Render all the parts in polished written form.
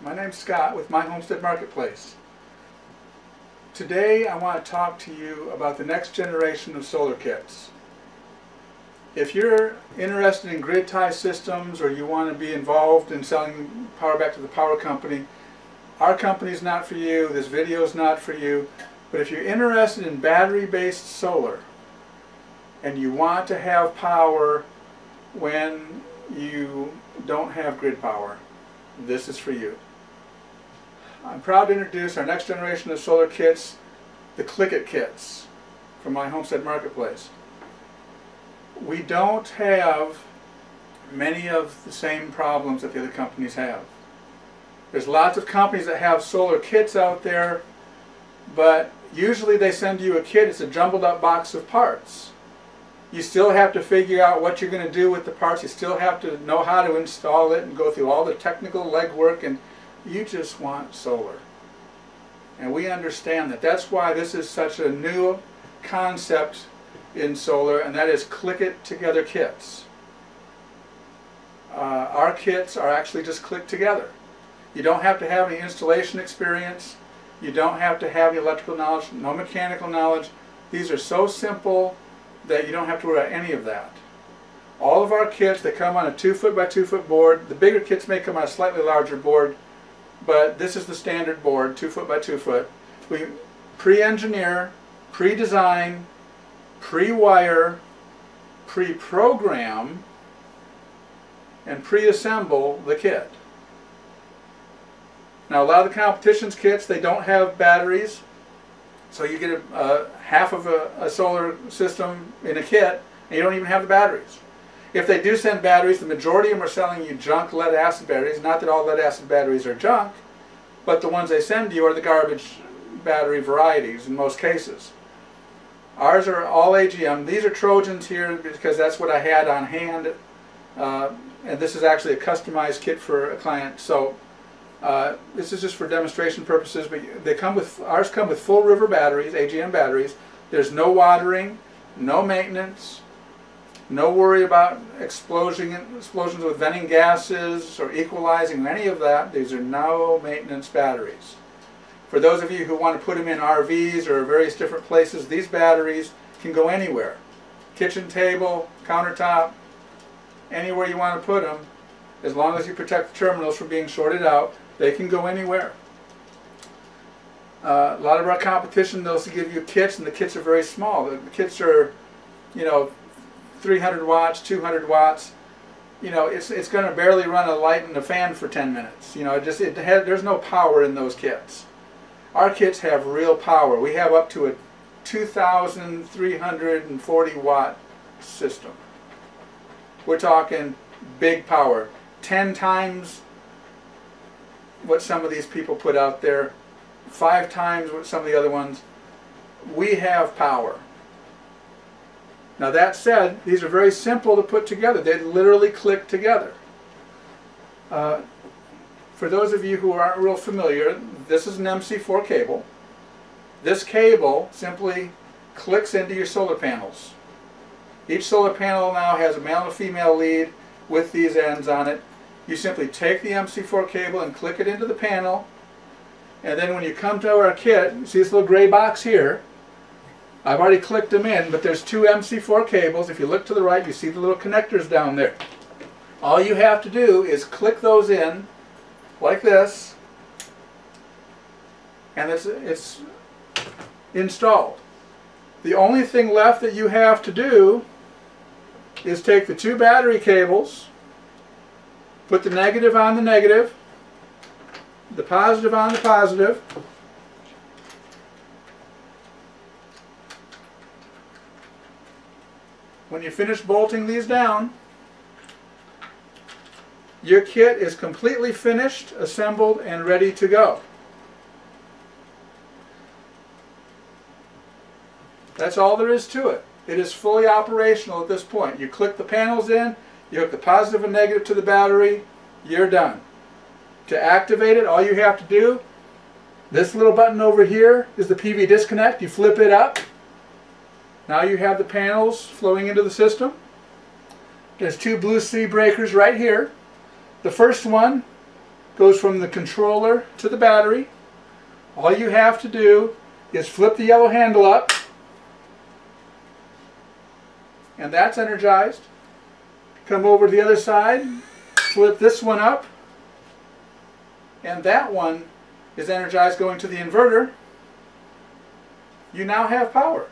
My name's Scott with My Homestead Marketplace. Today I want to talk to you about the next generation of solar kits. If you're interested in grid tie systems or you want to be involved in selling power back to the power company, our company's not for you, this video is not for you. But if you're interested in battery-based solar and you want to have power when you don't have grid power, this is for you. I'm proud to introduce our next generation of solar kits, the ClickKit kits from My Homestead Marketplace. We don't have many of the same problems that the other companies have. There's lots of companies that have solar kits out there, but usually they send you a kit, it's a jumbled up box of parts. You still have to figure out what you're going to do with the parts, you still have to know how to install it and go through all the technical legwork, and you just want solar. And we understand that. That's why this is such a new concept in solar, and that is click-it together kits. Our kits are actually just click together. You don't have to have any installation experience. You don't have to have any electrical knowledge, no mechanical knowledge. These are so simple that you don't have to worry about any of that. All of our kits, they come on a 2-foot by 2-foot board. The bigger kits may come on a slightly larger board, but this is the standard board, 2-foot by 2-foot. We pre-engineer, pre-design, pre-wire, pre-program, and pre-assemble the kit. Now, a lot of the competition's kits, they don't have batteries, so you get half of a solar system in a kit, and you don't even have the batteries. If they do send batteries, the majority of them are selling you junk lead-acid batteries. Not that all lead-acid batteries are junk, but the ones they send you are the garbage battery varieties in most cases. Ours are all AGM. These are Trojans here because that's what I had on hand, and this is actually a customized kit for a client. So this is just for demonstration purposes, but ours come with full river batteries, AGM batteries. There's no watering, no maintenance, no worry about explosions with venting gases or equalizing or any of that. These are no maintenance batteries. For those of you who want to put them in RVs or various different places, these batteries can go anywhere. Kitchen table, countertop, anywhere you want to put them, as long as you protect the terminals from being shorted out, they can go anywhere. A lot of our competition, they'll give you kits, and the kits are very small. The kits are, 300 watts, 200 watts. It's going to barely run a light and a fan for 10 minutes. There's no power in those kits. Our kits have real power. We have up to a 2,340 watt system. We're talking big power. 10 times what some of these people put out there, 5 times what some of the other ones. We have power. Now that said, these are very simple to put together. They literally click together. For those of you who aren't real familiar, this is an MC4 cable. This cable simply clicks into your solar panels. Each solar panel now has a male and a female lead with these ends on it. You simply take the MC4 cable and click it into the panel, and then when you come to our kit, you see this little gray box here. I've already clicked them in, but there's 2 MC4 cables. If you look to the right, you see the little connectors down there. All you have to do is click those in like this, and it's installed. The only thing left that you have to do is take the 2 battery cables, put the negative on the negative, the positive on the positive, when you finish bolting these down, your kit is completely finished, assembled, and ready to go. That's all there is to it. It is fully operational at this point. You click the panels in, you hook the positive and negative to the battery, you're done. To activate it, all you have to do, this little button over here is the PV disconnect. You flip it up. Now you have the panels flowing into the system. There's 2 blue C breakers right here. The first one goes from the controller to the battery. All you have to do is flip the yellow handle up, and that's energized. Come over to the other side, flip this one up, and that one is energized going to the inverter. You now have power.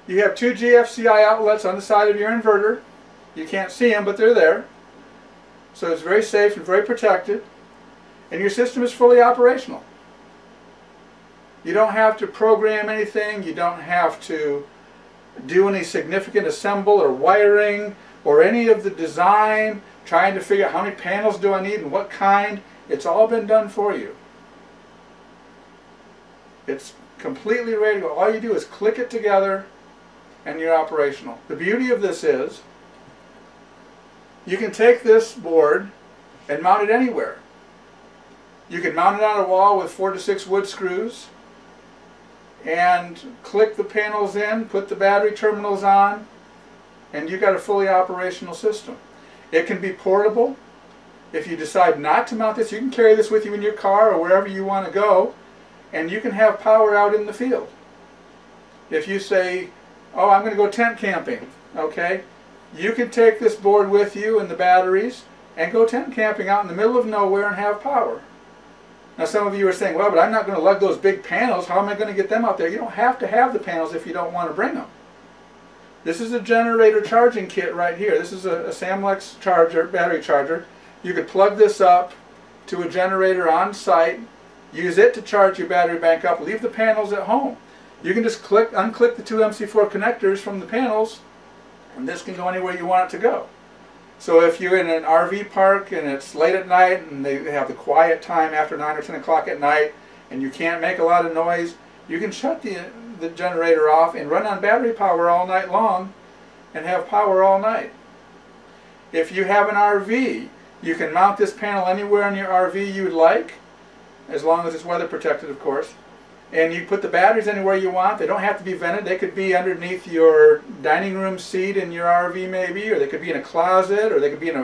You have two GFCI outlets on the side of your inverter. You can't see them, but they're there. So it's very safe and very protected. And your system is fully operational. You don't have to program anything. You don't have to do any significant assemble or wiring or any of the design, trying to figure out how many panels do I need and what kind. It's all been done for you. It's completely ready to go. All you do is click it together and you're operational. The beauty of this is you can take this board and mount it anywhere. You can mount it on a wall with 4 to 6 wood screws and click the panels in, put the battery terminals on, and you've got a fully operational system. It can be portable. If you decide not to mount this, you can carry this with you in your car or wherever you want to go, and you can have power out in the field. If you say, oh, I'm going to go tent camping, okay, you can take this board with you and the batteries and go tent camping out in the middle of nowhere and have power. Now some of you are saying, well, but I'm not going to lug those big panels. How am I going to get them out there? You don't have to have the panels if you don't want to bring them. This is a generator charging kit right here. This is a Samlex charger, battery charger. You could plug this up to a generator on site, use it to charge your battery bank up, leave the panels at home. You can just unclick the two MC4 connectors from the panels, and this can go anywhere you want it to go. So if you're in an RV park and it's late at night and they have the quiet time after 9 or 10 o'clock at night and you can't make a lot of noise, you can shut the generator off and run on battery power all night long and have power all night. If you have an RV, you can mount this panel anywhere in your RV you'd like, as long as it's weather protected, of course. And you put the batteries anywhere you want. They don't have to be vented. They could be underneath your dining room seat in your RV maybe, or they could be in a closet, or they could be in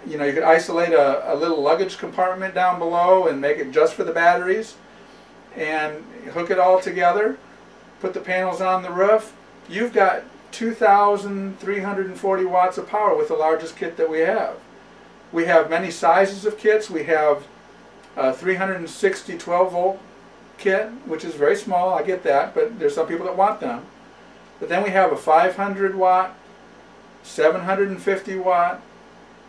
you could isolate a little luggage compartment down below and make it just for the batteries and hook it all together, put the panels on the roof. You've got 2,340 watts of power with the largest kit that we have. We have many sizes of kits. We have 360 12-volt kit, which is very small, I get that, but there's some people that want them. But then we have a 500 watt, 750 watt,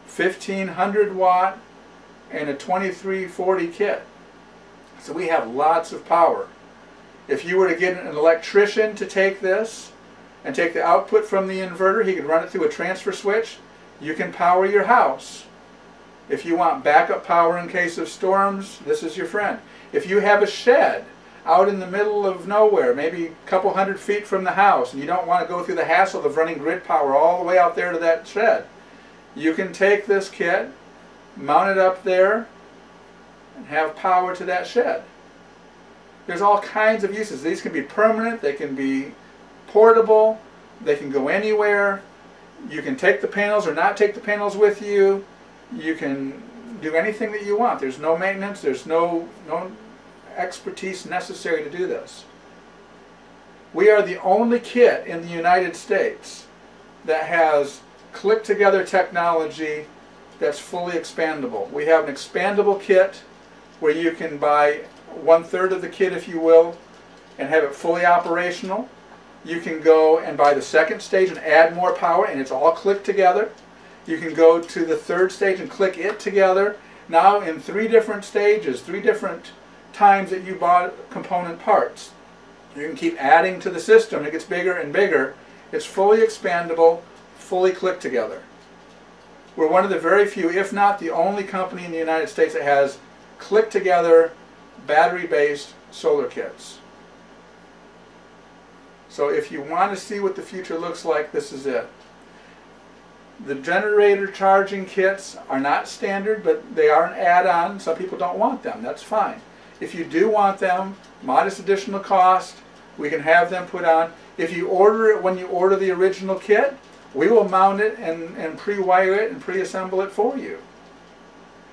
1500 watt, and a 2340 kit. So we have lots of power. If you were to get an electrician to take this and take the output from the inverter, he could run it through a transfer switch. You can power your house. If you want backup power in case of storms, this is your friend. If you have a shed out in the middle of nowhere, maybe a couple hundred feet from the house, and you don't want to go through the hassle of running grid power all the way out there to that shed, you can take this kit, mount it up there, and have power to that shed. There's all kinds of uses. These can be permanent, they can be portable, they can go anywhere. You can take the panels or not take the panels with you. You can do anything that you want. There's no maintenance, there's no expertise necessary to do this. We are the only kit in the United States that has click-together technology that's fully expandable. We have an expandable kit where you can buy 1/3 of the kit, if you will, and have it fully operational. You can go and buy the second stage and add more power, and it's all clicked together. You can go to the third stage and click it together. Now in 3 different stages, 3 different times that you bought component parts. You can keep adding to the system. It gets bigger and bigger. It's fully expandable, fully clicked together. We're one of the very few, if not the only company in the United States that has click together battery-based solar kits. So if you want to see what the future looks like, this is it. The generator charging kits are not standard, but they are an add-on. Some people don't want them. That's fine. If you do want them, modest additional cost, we can have them put on. If you order it when you order the original kit, we will mount it and pre-wire it and pre-assemble it for you.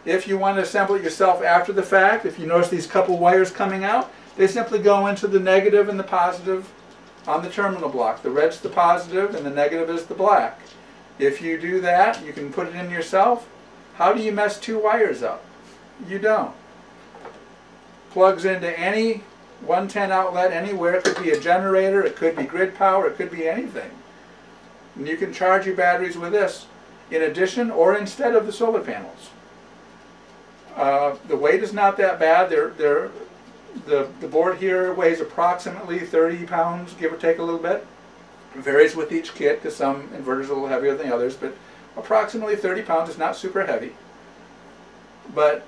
If you want to assemble it yourself after the fact, if you notice these couple wires coming out, they simply go into the negative and the positive on the terminal block. The red's the positive and the negative is the black. If you do that, you can put it in yourself. How do you mess two wires up? You don't. Plugs into any 110 outlet anywhere. It could be a generator, it could be grid power, it could be anything. And you can charge your batteries with this in addition or instead of the solar panels. The weight is not that bad. The board here weighs approximately 30 pounds, give or take a little bit. It varies with each kit because some inverters are a little heavier than others, but approximately 30 pounds is not super heavy. But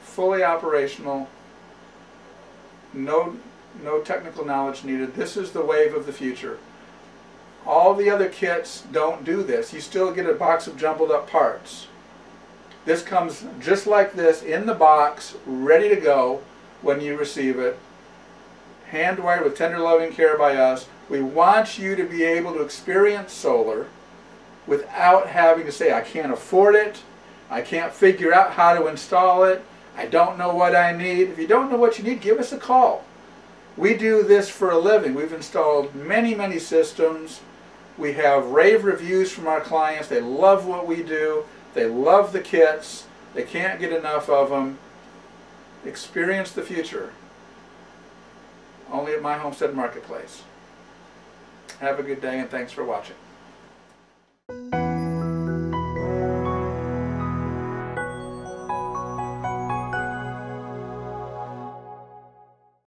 fully operational, no technical knowledge needed. This is the wave of the future. All the other kits don't do this. You still get a box of jumbled up parts. This comes just like this in the box, ready to go when you receive it. Hand wired with tender loving care by us. We want you to be able to experience solar without having to say, I can't afford it, I can't figure out how to install it, I don't know what I need. If you don't know what you need, give us a call. We do this for a living. We've installed many, many systems. We have rave reviews from our clients. They love what we do. They love the kits. They can't get enough of them. Experience the future. Only at My Homestead Marketplace. Have a good day and thanks for watching.